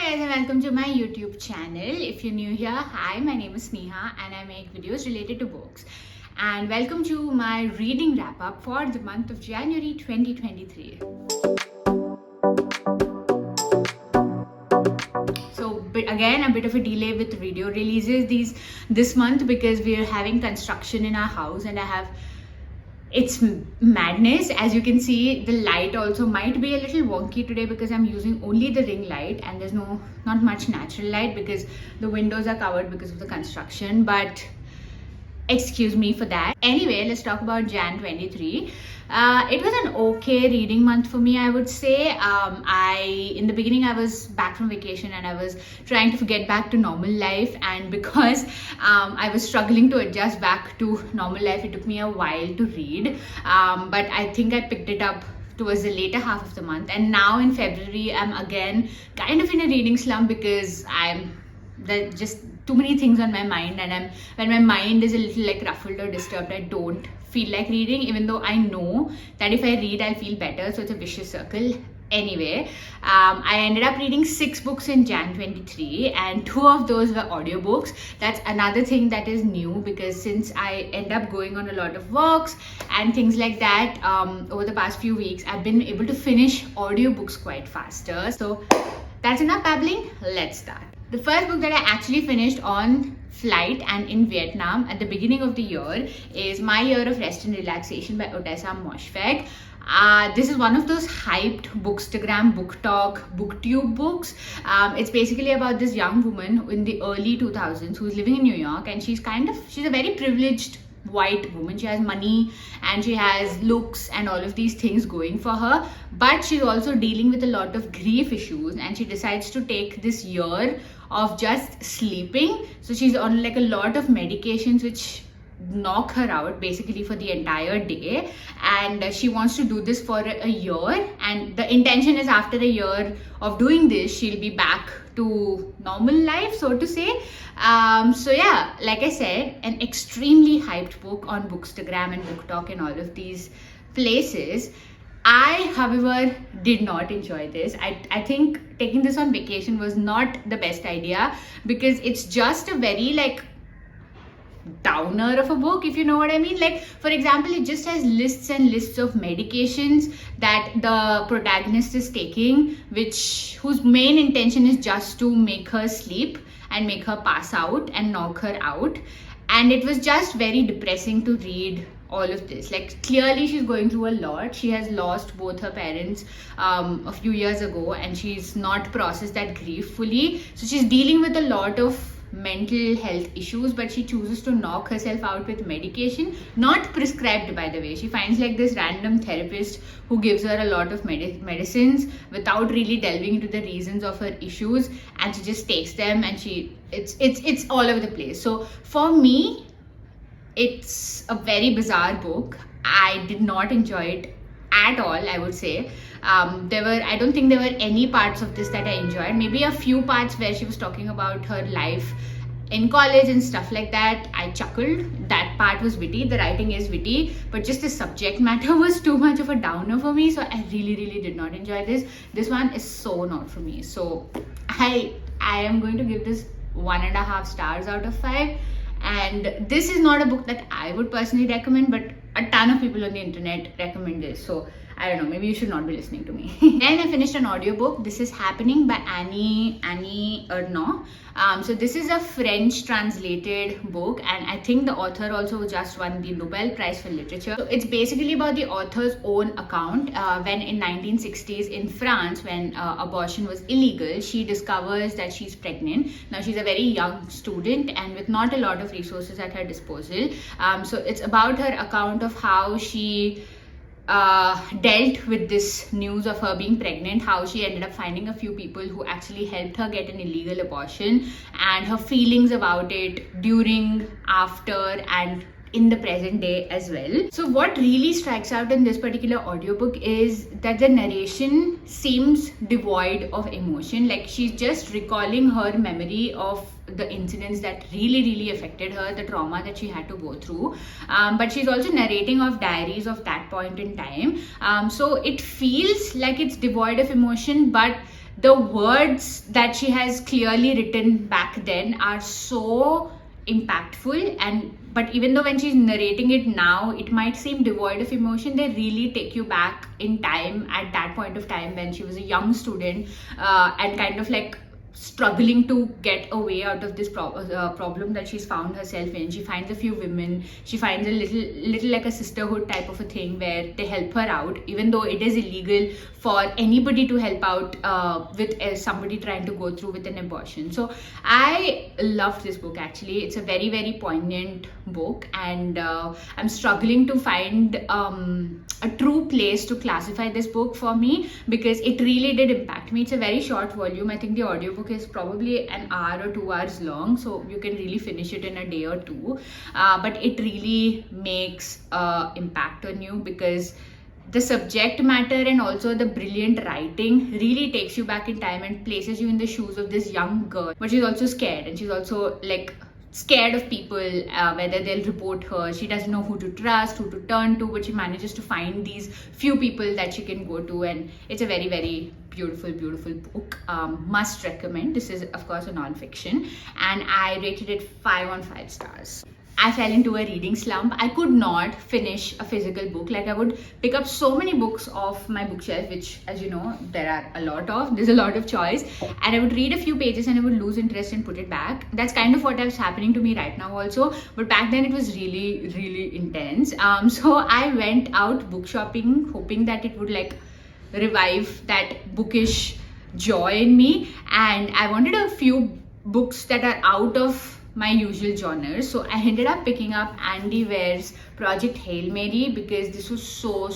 Hi guys and welcome to my YouTube channel. If you're new here, hi, my name is Sneha and I make videos related to books. And welcome to my reading wrap up for the month of January 2023. So again, a bit of a delay with video releases this month because we are having construction in our house and it's madness. As you can see, the light also might be a little wonky today because I'm using only the ring light and there's not much natural light because the windows are covered because of the construction, but excuse me for that. Anyway, let's talk about Jan 23. It was an okay reading month for me, I would say. In the beginning, I was back from vacation and I was trying to get back to normal life, and because I was struggling to adjust back to normal life, it took me a while to read, but I think I picked it up towards the later half of the month, and now in February I'm again kind of in a reading slump because there's just too many things on my mind, and when my mind is a little like ruffled or disturbed, I don't feel like reading, even though I know that if I read I'll feel better. So it's a vicious circle. Anyway, I ended up reading 6 books in Jan 23 and 2 of those were audiobooks. That's another thing that is new because since I end up going on a lot of walks and things like that over the past few weeks, I've been able to finish audiobooks quite faster. So that's enough babbling, let's start. The first book that I actually finished on flight and in Vietnam at the beginning of the year is My Year of Rest and Relaxation by Otessa Moshfegh. This is one of those hyped Bookstagram, Book Talk, Booktube books. It's basically about this young woman in the early 2000s who's living in New York, and she's a very privileged white woman. She has money and she has looks and all of these things going for her, but she's also dealing with a lot of grief issues, and she decides to take this year of just sleeping. So she's on like a lot of medications which knock her out basically for the entire day, and she wants to do this for a year, and the intention is after a year of doing this she'll be back to normal life, so to say. So yeah, like I said, an extremely hyped book on Bookstagram and Book Talk and all of these places. I, however, did not enjoy this. I think taking this on vacation was not the best idea because it's just a very like downer of a book, if you know what I mean. Like, for example, it just has lists and lists of medications that the protagonist is taking, whose main intention is just to make her sleep and make her pass out and knock her out. And it was just very depressing to read all of this. Like, clearly she's going through a lot. She has lost both her parents a few years ago, and she's not processed that grief fully. So she's dealing with a lot of mental health issues, but she chooses to knock herself out with medication, not prescribed, by the way. She finds like this random therapist who gives her a lot of medicines without really delving into the reasons of her issues, and she just takes them, and it's all over the place. So for me, it's a very bizarre book. I did not enjoy it at all, I would say. I don't think there were any parts of this that I enjoyed. Maybe a few parts where she was talking about her life in college and stuff like that. I chuckled. That part was witty. The writing is witty, but just the subject matter was too much of a downer for me. So I really did not enjoy this. This one is so not for me. So I am going to give this 1.5 stars out of 5. And this is not a book that I would personally recommend, but a ton of people on the internet recommend this. So I don't know, maybe you should not be listening to me. Then I finished an audiobook. This is Happening by Annie Ernaux. So this is a French translated book, and I think the author also just won the Nobel Prize for Literature. So it's basically about the author's own account when in 1960s in France, when abortion was illegal, she discovers that she's pregnant. Now she's a very young student and with not a lot of resources at her disposal. So it's about her account of how she dealt with this news of her being pregnant, how she ended up finding a few people who actually helped her get an illegal abortion, and her feelings about it during, after, and in the present day as well. So what really strikes out in this particular audiobook is that the narration seems devoid of emotion. Like, she's just recalling her memory of the incidents that really affected her, the trauma that she had to go through, but she's also narrating of diaries of that point in time. So it feels like it's devoid of emotion, but the words that she has clearly written back then are so impactful, and but even though when she's narrating it now, it might seem devoid of emotion, they really take you back in time at that point of time when she was a young student, and kind of like struggling to get a way out of this problem that she's found herself in. She finds a few women, she finds a little like a sisterhood type of a thing where they help her out, even though it is illegal for anybody to help out with somebody trying to go through with an abortion. So I loved this book. Actually, it's a very, very poignant book, and I'm struggling to find a true place to classify this book for me, because it really did impact me. It's a very short volume. I think the audiobook is probably an hour or 2 hours long, so you can really finish it in a day or two, but it really makes impact on you, because the subject matter and also the brilliant writing really takes you back in time and places you in the shoes of this young girl. But she's also scared, and she's also like scared of people, whether they'll report her. She doesn't know who to trust, who to turn to, but she manages to find these few people that she can go to, and it's a very, very beautiful book. Must recommend. This is of course a non-fiction, and I rated it 5 on 5 stars. I fell into a reading slump. I could not finish a physical book. Like, I would pick up so many books off my bookshelf, which, as you know, there are a lot of. There's a lot of choice. And I would read a few pages and I would lose interest and put it back. That's kind of what is happening to me right now also. But back then it was really, really intense. So I went out book shopping, hoping that it would like revive that bookish joy in me. And I wanted a few books that are out of my usual genres, so I ended up picking up Andy Weir's Project Hail Mary, because this was so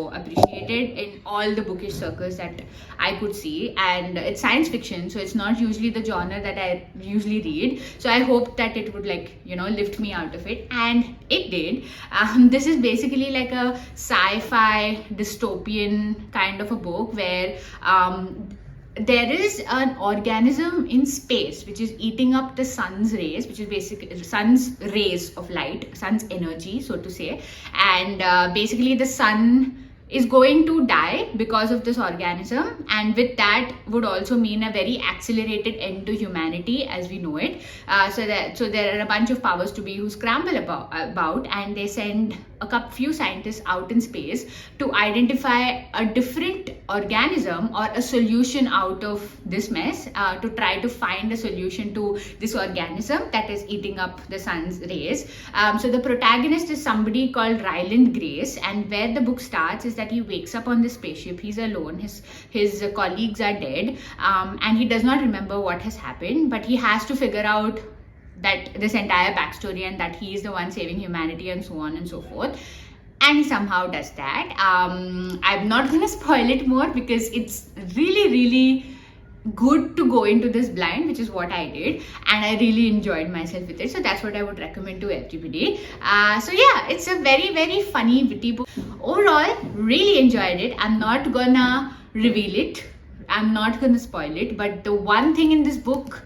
appreciated in all the bookish circles that I could see, and it's science fiction, so it's not usually the genre that I usually read, so I hoped that it would like, you know, lift me out of it, and it did. This is basically like a sci-fi dystopian kind of a book where there is an organism in space which is eating up the sun's rays, which is basically sun's rays of light, sun's energy, so to say, and basically the sun is going to die because of this organism, and with that would also mean a very accelerated end to humanity as we know it. So there are a bunch of powers to be who scramble about, and they send a few scientists out in space to identify a different organism or a solution out of this mess, to try to find a solution to this organism that is eating up the sun's rays. So the protagonist is somebody called Ryland Grace, and where the book starts is that he wakes up on the spaceship. He's alone. His colleagues are dead, and he does not remember what has happened, but he has to figure out that this entire backstory and that he is the one saving humanity and so on and so forth, and he somehow does that. I'm not gonna spoil it more because it's really good to go into this blind, which is what I did, and I really enjoyed myself with it, so that's what I would recommend to everybody. So yeah, it's a very funny, witty book. Overall, really enjoyed it. I'm not gonna reveal it, I'm not gonna spoil it, but the one thing in this book,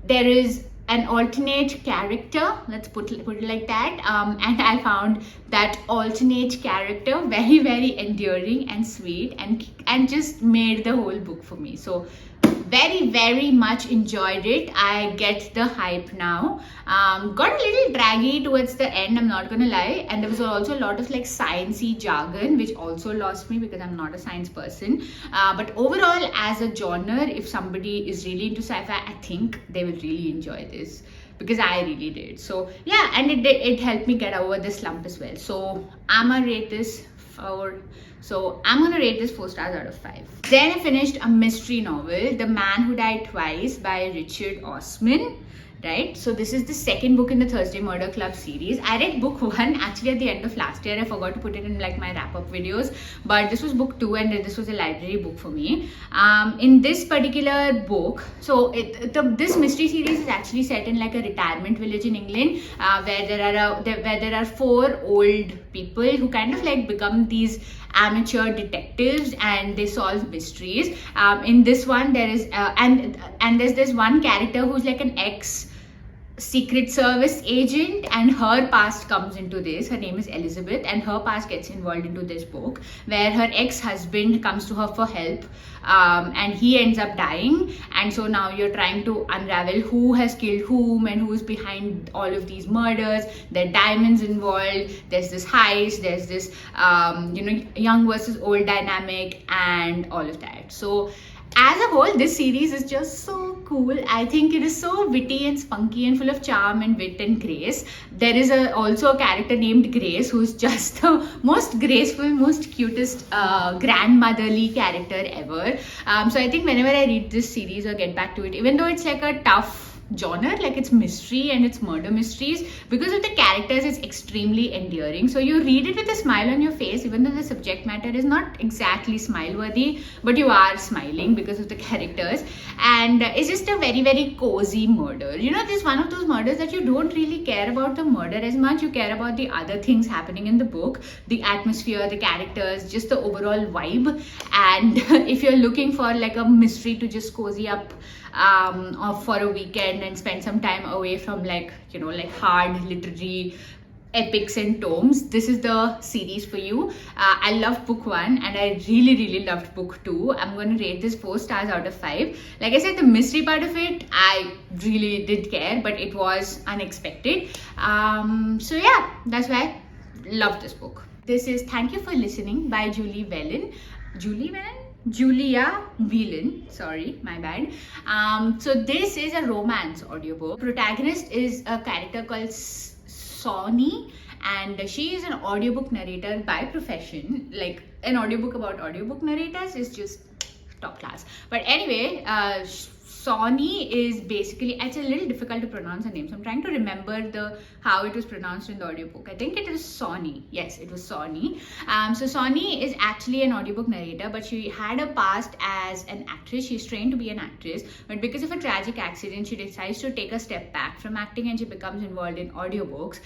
there is an alternate character, let's put it like that, and I found that alternate character very endearing and sweet, and just made the whole book for me. So very much enjoyed it. I get the hype now. Got a little draggy towards the end, I'm not gonna lie, and there was also a lot of like sciencey jargon which also lost me because I'm not a science person, but overall as a genre, if somebody is really into sci-fi, I think they will really enjoy this, because I really did. So yeah, and it helped me get over the slump as well. So I'm gonna rate this 4 stars out of 5. Then I finished a mystery novel, The Man Who Died Twice by Richard Osman. Right, so this is the second book in the Thursday Murder Club series. I read book 1 actually at the end of last year. I forgot to put it in like my wrap-up videos, but this was book 2 and this was a library book for me. In this particular book, so this mystery series is actually set in like a retirement village in England, where there are 4 old people who kind of like become these amateur detectives and they solve mysteries. In this one there is and there's this one character who's like an ex secret service agent, and her past comes into this. Her name is Elizabeth, and her past gets involved into this book, where her ex-husband comes to her for help, and he ends up dying. And so now you're trying to unravel who has killed whom and who's behind all of these murders. There are diamonds involved, there's this heist, there's this young versus old dynamic, and all of that. So as a whole, this series is just so cool. I think it is so witty and spunky and full of charm and wit and grace. There is also a character named Grace, who's just the most graceful, most cutest grandmotherly character ever. So I think whenever I read this series or get back to it, even though it's like a tough genre, like it's mystery and it's murder mysteries, because of the characters, it's extremely endearing. So you read it with a smile on your face, even though the subject matter is not exactly smile worthy, but you are smiling because of the characters. And it's just a very, very cozy murder. You know, this is one of those murders that you don't really care about the murder as much. You care about the other things happening in the book, the atmosphere, the characters, just the overall vibe. And if you're looking for like a mystery to just cozy up for a weekend and spend some time away from like hard literary epics and tomes, this is the series for you. I loved book 1 and I really loved book 2. I'm going to rate this 4 stars out of 5. Like I said, the mystery part of it I really did care, but it was unexpected. So yeah, that's why I love this book. This is Thank You for Listening by Julia Whelan, sorry, my bad. So this is a romance audiobook. Protagonist is a character called Sonny, and she is an audiobook narrator by profession. Like, an audiobook about audiobook narrators is just top class. But anyway, Sonny is basically, it's a little difficult to pronounce her name, so I'm trying to remember how it was pronounced in the audiobook. I think it is Sonny. Yes, it was Sonny. So Sonny is actually an audiobook narrator, but she had a past as an actress. She's trained to be an actress, but because of a tragic accident, she decides to take a step back from acting and she becomes involved in audiobooks.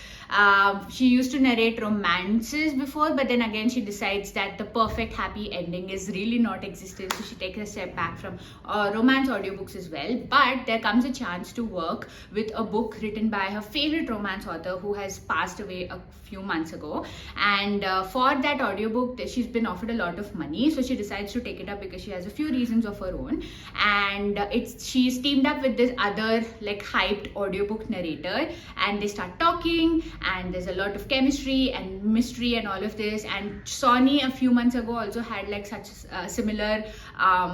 She used to narrate romances before, but then again she decides that the perfect happy ending is really not existent, so she takes a step back from romance audiobooks as well. But there comes a chance to work with a book written by her favorite romance author who has passed away a few months ago, and for that audiobook she's been offered a lot of money, so she decides to take it up because she has a few reasons of her own. And she's teamed up with this other like hyped audiobook narrator, and they start talking, and there's a lot of chemistry and mystery and all of this. And Sonny a few months ago also had like such a similar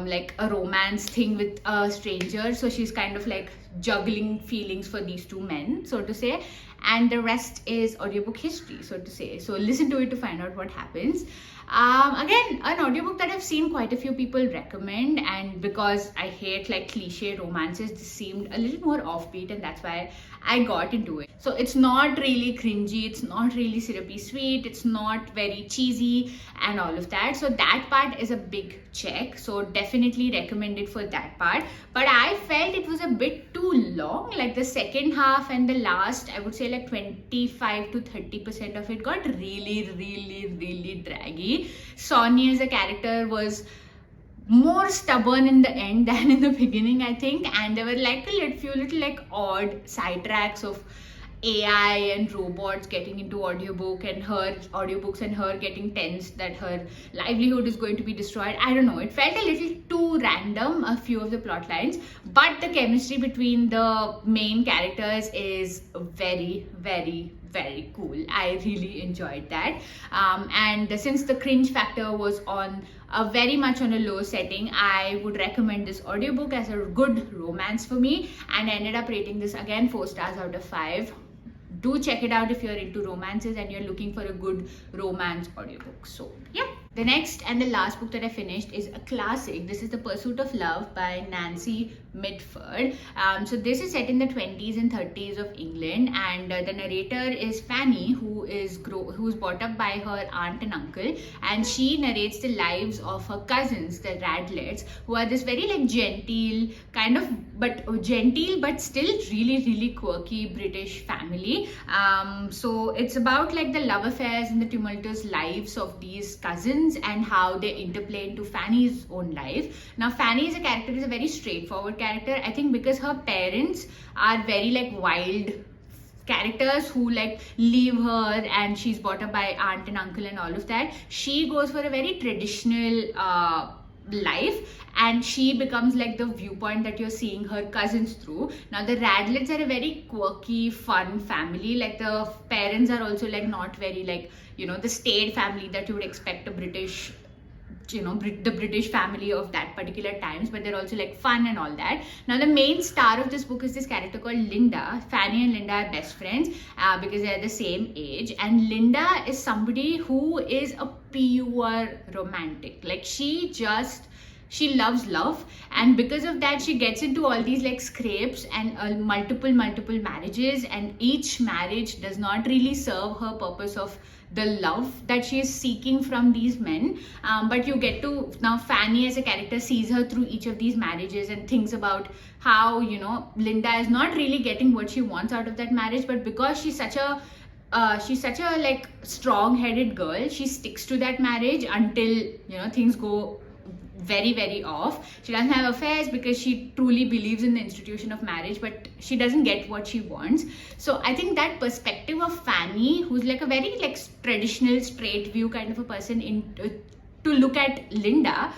like a romance thing with a stranger, so she's kind of like juggling feelings for these two men, so to say, and the rest is audiobook history, so to say. So listen to it to find out what happens. Again, an audiobook that I've seen quite a few people recommend, and because I hate like cliche romances, this seemed a little more offbeat, and that's why I got into it. So it's not really cringy, it's not really syrupy sweet, it's not very cheesy and all of that. So that part is a big check, so definitely recommend it for that part. But I felt it was a bit too long, like the second half and the last, I would say like 25 to 30% of it got really draggy. Sonia as a character was more stubborn in the end than in the beginning, I think, and there were like a few little like odd sidetracks of AI and robots getting into audiobooks and her getting tensed that her livelihood is going to be destroyed. I don't know, it felt a little too random, a few of the plot lines, but the chemistry between the main characters is very cool. I really enjoyed that. And since the cringe factor was on very much on a low setting, I would recommend this audiobook as a good romance for me, and I ended up rating this again 4 stars out of 5. Do check it out if you're into romances and you're looking for a good romance audiobook. So yeah. The next and the last book that I finished is a classic. This is The Pursuit of Love by Nancy Mitford. So this is set in the 20s and 30s of England, and the narrator is Fanny, who's brought up by her aunt and uncle, and she narrates the lives of her cousins, the Radlets, who are this very like genteel but still really quirky British family. So it's about like the love affairs and the tumultuous lives of these cousins, cousins and how they interplay into Fanny's own life. Now Fanny as a character is a very straightforward character, I think, because her parents are very like wild characters who like leave her, and she's brought up by aunt and uncle and all of that. She goes for a very traditional life, and she becomes like the viewpoint that you're seeing her cousins through. Now the Radlets are a very quirky, fun family. Like the parents are also like not very like, you know, the staid family that you would expect a British, you know, the British family of that particular times, but they're also like fun and all that. Now the main star of this book is this character called Linda. Fanny and Linda are best friends because they're the same age, and Linda is somebody who is a pure romantic. Like she loves love, and because of that she gets into all these like scrapes and multiple marriages, and each marriage does not really serve her purpose of the love that she is seeking from these men. But you get to, now Fanny as a character sees her through each of these marriages and thinks about how, you know, Linda is not really getting what she wants out of that marriage, but because she's such a like strong-headed girl, she sticks to that marriage until, you know, things go very off. She doesn't have affairs because she truly believes in the institution of marriage, but she doesn't get what she wants. So I think that perspective of Fanny, who's like a very like traditional straight view kind of a person, to look at Linda,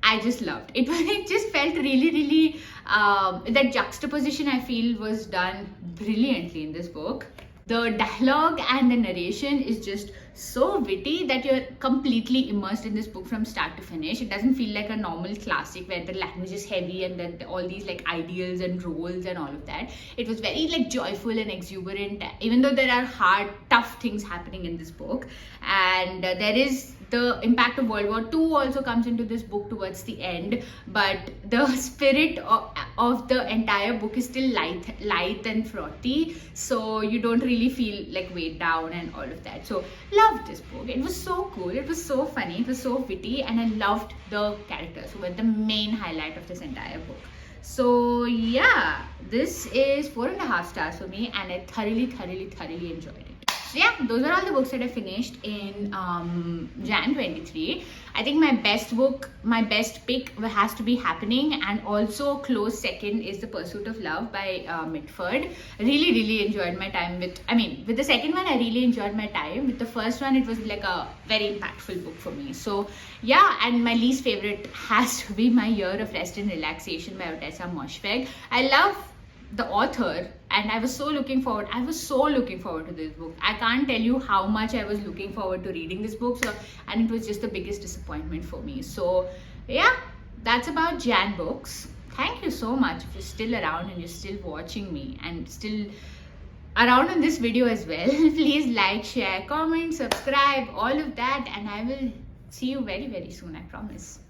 I just loved it. It just felt really that juxtaposition, I feel, was done brilliantly in this book. The dialogue and the narration is just so witty that you're completely immersed in this book from start to finish. It doesn't feel like a normal classic where the language is heavy and then all these like ideals and roles and all of that. It was very like joyful and exuberant, even though there are hard, tough things happening in this book. And there is the impact of World War II also comes into this book towards the end, but the spirit of the entire book is still light and frothy, so you don't really feel like weighed down and all of that. So loved this book. It was so cool, it was so funny, it was so witty, and I loved the characters who were the main highlight of this entire book. So yeah, this is 4.5 stars for me, and I thoroughly enjoyed it. So yeah, those are all the books that I finished in Jan 23. I think my best pick has to be Happening, and also close second is The Pursuit of Love by Mitford. Really enjoyed my time with the second one. I really enjoyed my time. With the first one, it was like a very impactful book for me. So yeah, and my least favorite has to be My Year of Rest and Relaxation by Otessa Moshfegh. I love the author, and I was so looking forward to this book. I can't tell you how much I was looking forward to reading this book, and it was just the biggest disappointment for me. So yeah, that's about Jan books. Thank you so much if you're still around and you're still watching me and still around in this video as well. Please like, share, comment, subscribe, all of that, and I will see you very soon, I promise.